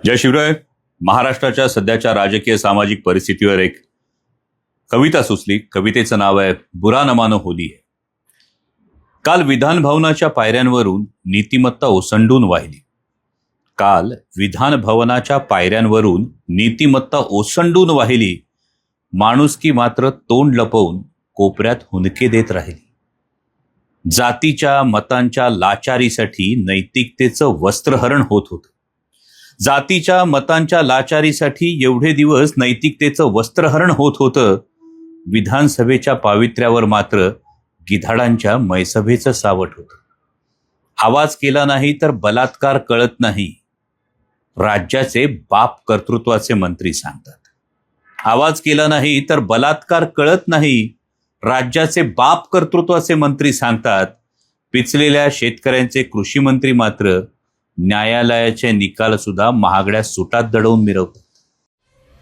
जय शिवराय. महाराष्ट्राच्या सध्याच्या राजकीय सामाजिक परिस्थितीवर एक कविता सुचली. कवितेचं नाव आहे बुरा न मानो होली है. काल विधान भवनाच्या पायऱ्यांवरून नीतिमत्ता ओसंडून वाहिली. काल विधान भवनाच्या पायऱ्यांवरून नीतिमत्ता ओसंडून वाहिली. माणुसकी मात्र तोंड लपवून कोपऱ्यात हुंदके देत राहिली. जातीच्या मतांच्या लाचारीसाठी नैतिकतेचं वस्त्रहरण होत होतं. जातीच्या मतांच्या लाचारीसाठी एवढे दिवस नैतिकतेचं वस्त्रहरण होत होतं. विधानसभेच्या पावित्र्यावर मात्र गिधाडांच्या मैसभेचं सावट होतं. आवाज केला नाही तर बलात्कार कळत नाही, राज्याचे बाप कर्तृत्वाचे मंत्री सांगतात. आवाज केला नाही तर बलात्कार कळत नाही, राज्याचे बाप कर्तृत्वाचे मंत्री सांगतात. पिचलेल्या शेतकऱ्यांचे कृषी मंत्री मात्र न्यायालयाचे निकाल सुद्धा महागड्या सुटात दडवून मिरवतात.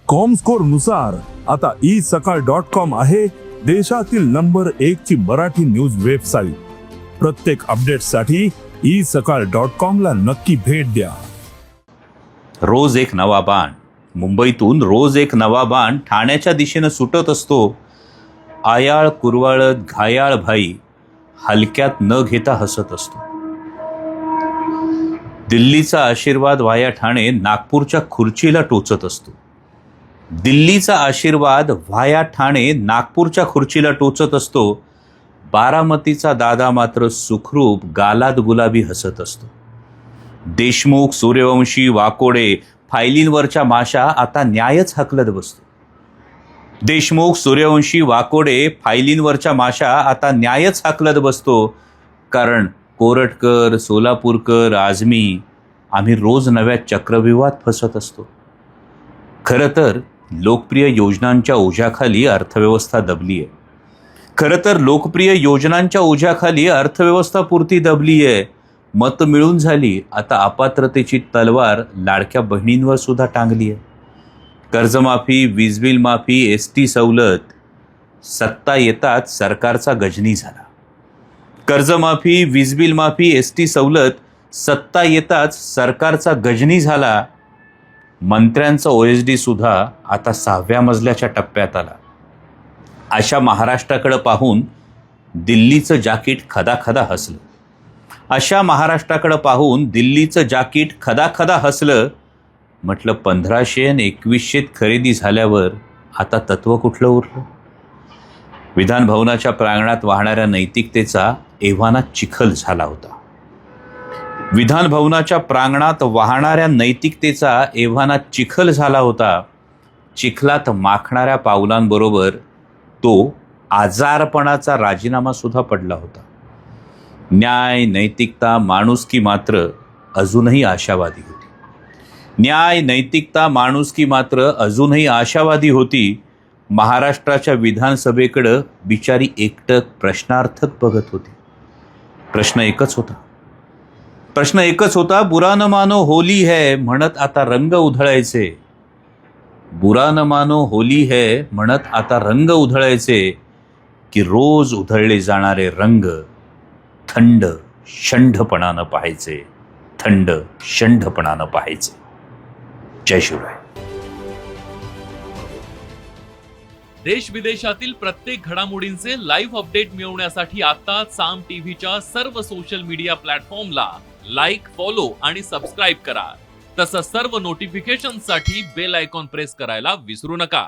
कॉमस्कोर नुसार आता isakal.com आहे देशातील नंबर 1 ची मराठी न्यूज वेबसाईट. प्रत्येक अपडेटसाठी isakal.com ला नक्की भेट द्या. रोज एक नवा बाण. मुंबईतून रोज एक नवा बाण ठाण्याच्या दिशेनं सुटत असतो. आयाळ कुरवाळत घायाळ भाई हलक्यात न घेता हसत असतो. दिल्लीचा आशीर्वाद व्हाया ठाणे नागपूरच्या खुर्चीला टोचत असतो. दिल्लीचा आशीर्वाद व्हाया ठाणे नागपूरच्या खुर्चीला टोचत असतो. बारामतीचा दादा मात्र सुखरूप गालात गुलाबी हसत असतो. देशमुख, सूर्यवंशी, वाकोडे फायलींवरच्या माशा आता न्यायच हकलत बसतो. देशमुख, सूर्यवंशी, वाकोडे फायलींवरच्या माशा आता न्यायच हाकलत बसतो. कारण कोरटकर, सोलापूरकर, आझमी आम्ही रोज नव्या चक्रव्यूहात फसत असतो. खरं तर लोकप्रिय योजनांच्या ओझ्याखाली अर्थव्यवस्था दबली आहे. खरं तर लोकप्रिय योजनांच्या ओझ्याखाली अर्थव्यवस्था पुरती दबली आहे. मतं मिळून झाली, आता अपात्रतेची तलवार लाडक्या बहिणींवर सुद्धा टांगली आहे. कर्जमाफी, वीजबिल माफी, एसटी सवलत, सत्ता येताच सरकारचा गजनी झाला. कर्जमाफी, वीजबिल माफी, एसटी सवलत, सत्ता येताच सरकारचा गजनी झाला. मंत्र्यांचा OSD सुद्धा आता 6व्या मजल्याच्या टप्प्यात आला. अशा महाराष्ट्राकडे पाहून दिल्लीचं जाकीट खदाखदा हसलं. अशा महाराष्ट्राकडे पाहून दिल्लीचं जाकीट खदाखदा हसलं. म्हटलं 1500 आणि 2100 खरेदी झाल्यावर आता तत्व कुठलं उरलं. विधान भवनाच्या प्रांगणात वाहणाऱ्या नैतिकतेचा एव्हाना चिखल झाला होता. विधान भवनाच्या प्रांगणात वाहणाऱ्या नैतिकतेचा एव्हाना चिखल झाला होता. चिखलात माखणाऱ्या पावलांबरोबर तो आजारपणाचा राजीनामा सुद्धा पडला होता. न्याय, नैतिकता, माणुसकी मात्र अजूनही आशावादी होती. न्याय, नैतिकता, माणुसकी मात्र अजूनही आशावादी होती. महाराष्ट्राच्या विधानसभेकडं बिचारी एकटक प्रश्नार्थक बघत होती. प्रश्न एकच होता, बुरा न मानो होली है म्हणत आता रंग उधळायचे. बुरा न मानो होली है म्हणत आता रंग उधळायचे की रोज उधळले जाणारे रंग थंड शंढपणानं पाहायचे. थंड शंढपणानं पाहायचे. जय शिवराय. देश विदेशातील प्रत्येक घडामोडींचे लाईव्ह अपडेट मिळवण्यासाठी आता साम टीव्हीच्या सर्व सोशल मीडिया प्लॅटफॉर्मला लाईक, फॉलो आणि सबस्क्राईब करा. तसंच सर्व नोटिफिकेशनसाठी बेल आयकॉन प्रेस करायला विसरू नका.